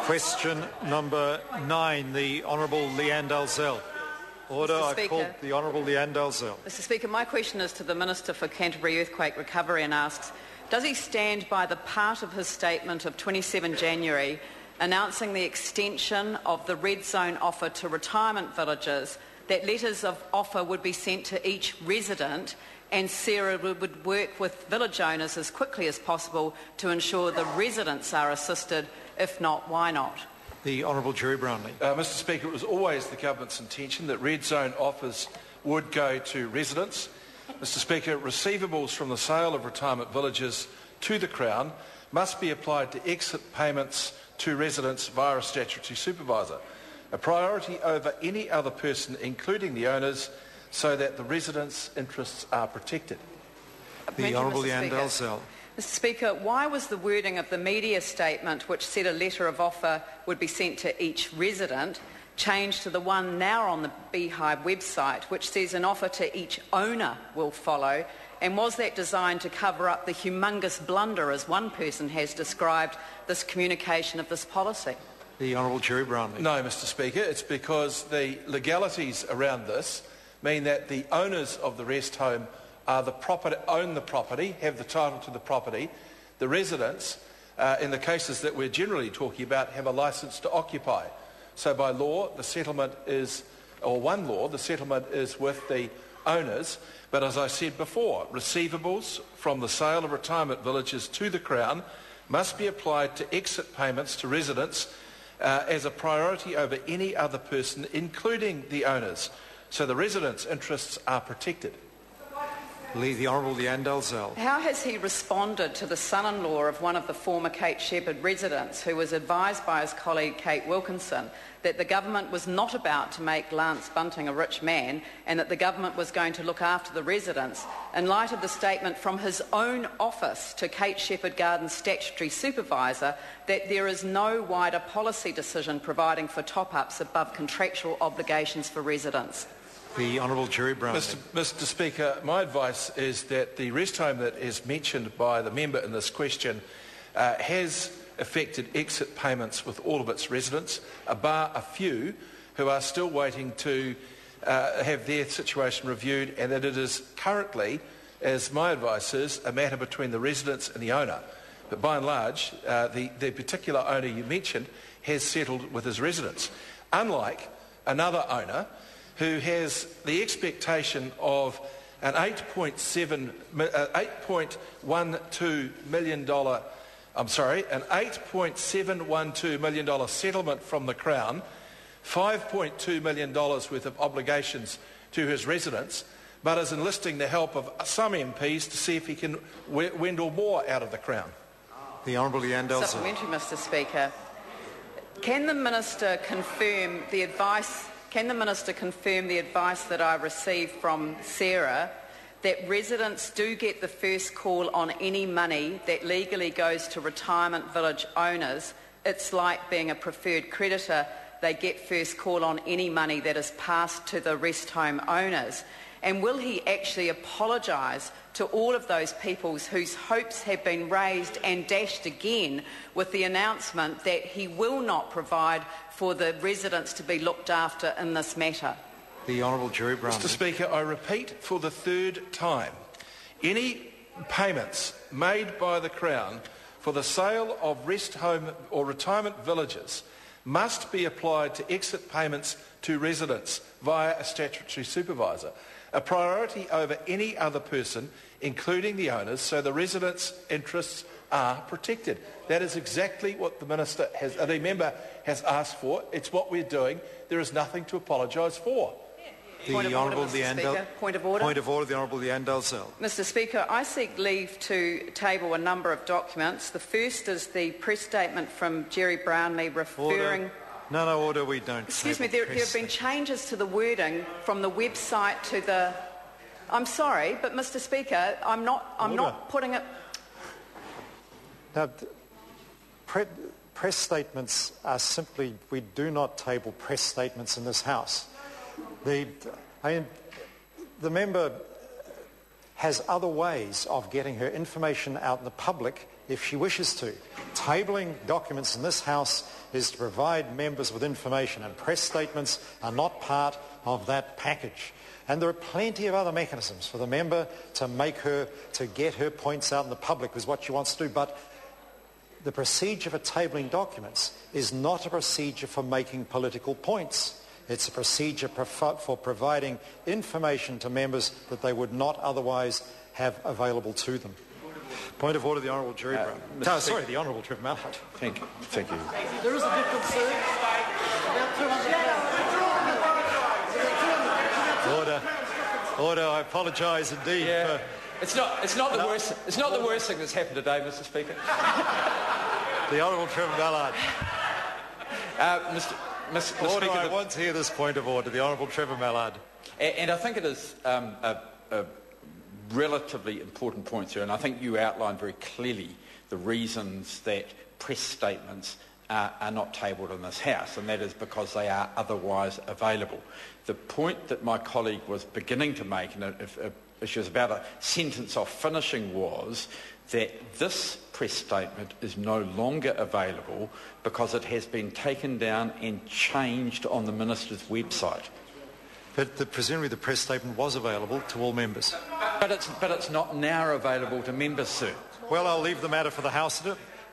Question number 9, the Honourable Lianne Dalziel. Order, I call the Honourable Lianne Dalziel. Mr Speaker, my question is to the Minister for Canterbury Earthquake Recovery and asks, does he stand by the part of his statement of 27 January announcing the extension of the red zone offer to retirement villages, that letters of offer would be sent to each resident and CERA would work with village owners as quickly as possible to ensure the residents are assisted? If not, why not? The Honourable Gerry Brownlee. Mr Speaker, it was always the Government's intention that red zone offers would go to residents. Mr Speaker, receivables from the sale of retirement villages to the Crown must be applied to exit payments to residents via a statutory supervisor, a priority over any other person, including the owners, so that the residents' interests are protected. The Honourable Lianne Dalziel. Mr Speaker, why was the wording of the media statement, which said a letter of offer would be sent to each resident, changed to the one now on the Beehive website, which says an offer to each owner will follow? And was that designed to cover up the humongous blunder, as one person has described, this communication of this policy? The Honourable Gerry Brownlee. No, Mr Speaker, it's because the legalities around this mean that the owners of the rest home are own the property, have the title to the property. The residents, in the cases that we're generally talking about, have a licence to occupy. So by law, the settlement is, or one law, the settlement is with the owners. But as I said before, receivables from the sale of retirement villages to the Crown must be applied to exit payments to residents as a priority over any other person, including the owners, so the residents' interests are protected. The Honourable Lianne Dalziel. How has he responded to the son-in-law of one of the former Kate Shepherd residents, who was advised by his colleague Kate Wilkinson that the government was not about to make Lance Bunting a rich man and that the government was going to look after the residents, in light of the statement from his own office to Kate Shepherd Garden's statutory supervisor that there is no wider policy decision providing for top-ups above contractual obligations for residents? The Honourable Gerry Brownlee. Mr Speaker, my advice is that the rest home that is mentioned by the member in this question has affected exit payments with all of its residents, bar a few who are still waiting to have their situation reviewed, and that it is currently, as my advice is, a matter between the residents and the owner. But by and large, the particular owner you mentioned has settled with his residents, unlike another owner who has the expectation of an $8.712 million settlement from the Crown, $5.2 million worth of obligations to his residents, but is enlisting the help of some MPs to see if he can windle more out of the Crown. The Honourable Lianne Dalziel. Supplementary, Mr Speaker. Can the Minister confirm the advice that I received from CERA that residents do get the first call on any money that legally goes to retirement village owners? It's like being a preferred creditor. They get first call on any money that is passed to the rest home owners. And will he actually apologise to all of those people whose hopes have been raised and dashed again with the announcement that he will not provide for the residents to be looked after in this matter? The Honourable Gerry Brownlee. Mr Speaker, I repeat for the third time, any payments made by the Crown for the sale of rest home or retirement villages must be applied to exit payments to residents via a statutory supervisor, a priority over any other person, including the owners, so the residents' interests are protected. That is exactly what the member has asked for. It's what we're doing. There is nothing to apologise for. The Honourable Lianne Dalziel. Point of order. Point of order, the Honourable Lianne Dalziel. Mr Speaker, I seek leave to table a number of documents. The first is the press statement from Gerry Brownlee referring... Order. No, order, we don't. Excuse me, there have been changes to the wording from the website to the... I'm sorry, but Mr Speaker, I'm not putting it... Now, press statements are simply... We do not table press statements in this House. The member has other ways of getting her information out in the public if she wishes to. Tabling documents in this House is to provide members with information, and press statements are not part of that package. And there are plenty of other mechanisms for the member to get her points out in the public, is what she wants to do. But the procedure for tabling documents is not a procedure for making political points. It's a procedure for providing information to members that they would not otherwise have available to them. Point of order, the Honourable Gerry Brownlee. The Honourable Trevor Mallard. Thank you. There is a difference, sir. Order. I apologise indeed. Yeah. It's not the worst thing that's happened today, Mr. Speaker. The Honourable Trevor Mallard. Mr. Speaker, I want to hear this point of order. The Honourable Trevor Mallard. And I think it is a relatively important point, sir, and I think you outlined very clearly the reasons that press statements are not tabled in this House, and that is because they are otherwise available. The point that my colleague was beginning to make, and she was about a sentence off finishing, was that this press statement is no longer available because it has been taken down and changed on the Minister's website. But presumably the press statement was available to all members. But it's not now available to members, sir. Well, I'll leave the matter for the House.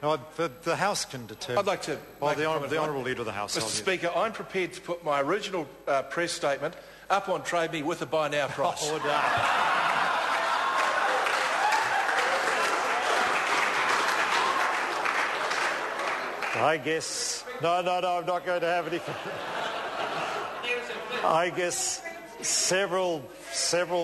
No, the House can determine. I'd like to... the Honourable Leader of the House. Mr. Speaker, I'm prepared to put my original press statement up on Trade Me with a buy now price. I guess... No, I'm not going to have any... I guess several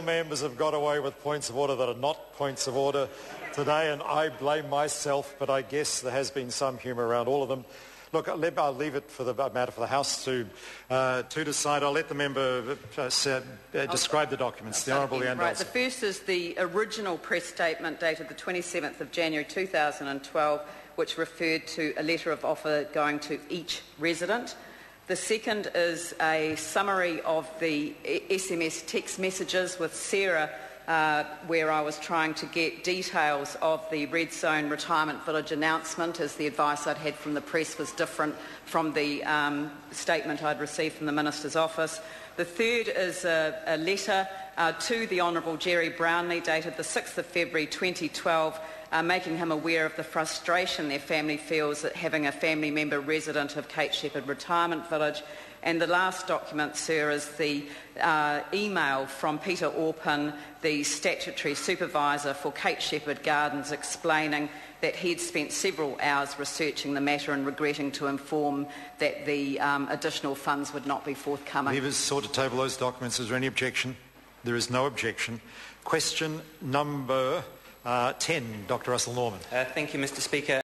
members have got away with points of order that are not points of order today, and I blame myself, but I guess there has been some humour around all of them. Look, I'll leave it for the matter for the House to decide. I'll let the member describe the documents. The Honourable Lianne Dalziel. Right, the first is the original press statement dated the 27th of January 2012, which referred to a letter of offer going to each resident. The second is a summary of the SMS text messages with CERA, where I was trying to get details of the Red Zone Retirement Village announcement, as the advice I'd had from the press was different from the statement I'd received from the Minister's office. The third is a letter to the Honourable Gerry Brownlee dated the 6th of February 2012, making him aware of the frustration their family feels at having a family member resident of Kate Shepherd Retirement Village. And the last document, sir, is the email from Peter Orpin, the statutory supervisor for Kate Shepherd Gardens, explaining that he'd spent several hours researching the matter and regretting to inform that the additional funds would not be forthcoming. Members sought to table those documents. Is there any objection? There is no objection. Question number 10, Dr. Russell Norman. Thank you, Mr. Speaker.